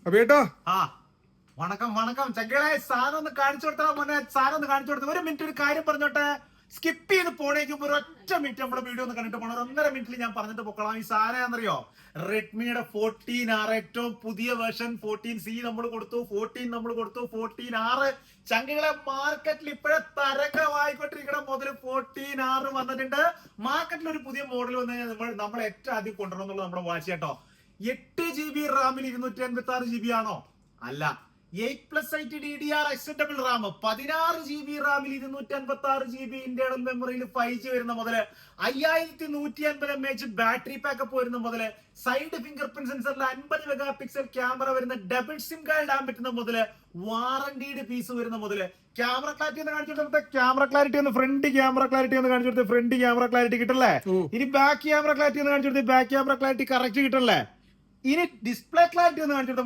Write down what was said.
അബേട്ടോ ആ വണക്കം വണക്കം ചങ്കളെ സാധനം ഒന്ന് കാണിച്ചു കൊടുത്താ മോനെ. സാധനം ഒന്ന് കാണിച്ചു കൊടുത്ത ഒരു മിനിറ്റ് ഒരു കാര്യം പറഞ്ഞോട്ടെ. സ്കിപ്പ് ചെയ്ത് പോണേക്കും ഒരു ഒറ്റ മിനിറ്റ് നമ്മുടെ വീഡിയോ ഒന്ന് കണ്ടിട്ട് പോകണം. 1.5 മിനിറ്റിൽ ഞാൻ പറഞ്ഞിട്ട് പൊക്കളാം. ഈ സാധനം എന്നറിയോ, റെഡ്മിയുടെ 14R ഏറ്റവും പുതിയ വേർഷൻ 14C നമ്മൾ കൊടുത്തു, 14 നമ്മൾ കൊടുത്തു, 14R ചങ്കുകളെ മാർക്കറ്റിൽ ഇപ്പോഴേ തരംഗമായിക്കൊണ്ടിരിക്കണം. മുതൽ 14R വന്നിട്ടുണ്ട്. മാർക്കറ്റിൽ ഒരു പുതിയ മോഡൽ വന്നു കഴിഞ്ഞാൽ നമ്മൾ ഏറ്റവും ആദ്യം കൊണ്ടുവരണം എന്നുള്ളത് നമ്മുടെ വാശി കേട്ടോ. 8GB റാമിൽ 256GB ആണോ? അല്ല, 8+8 DDR എക്സ്റ്റൻഡബിൾ റാം, 16GB റാമിൽ 256GB ഇന്റേണൽ മെമ്മറിയിൽ 5G വരുന്ന മുതല്, 5150 mAh ബാറ്ററി പാക്കപ്പ് വരുന്ന മുതല്, സൈഡ് ഫിംഗർ പ്രിന്റ് സെൻസറിൽ 50 മെഗാ ക്യാമറ വരുന്ന ഡബിൾ സിം കാർഡ് ഇടാൻ പറ്റുന്ന മുതല്, വാറന്റിയുടെ പീസ് വരുന്ന മുതല്, ക്യാമറ ക്ലാരിറ്റി ഒന്ന് കാണിച്ചു കൊടുത്ത ക്യാമറ ക്ലാരിറ്റി ഒന്ന്, ഫ്രണ്ട് ക്യാമറ ക്ലാരിറ്റി ഒന്ന് കാണിച്ചു കൊടുത്ത് ഫ്രണ്ട് ക്യാമറ ക്ലാരിറ്റി കിട്ടല്ലേ. ഇനി ബാക്ക് ക്യാമറ ക്ലാരിറ്റി ഒന്ന് കാണിച്ചു കൊടുത്ത് ബാക്ക് ക്യാമറ ക്ലാരിറ്റി കറക്റ്റ് കിട്ടല്ലേ. ഇനി ഡിസ്പ്ലേ ക്ലാരിറ്റി ഒന്ന് കാണിച്ചു കൊടുത്ത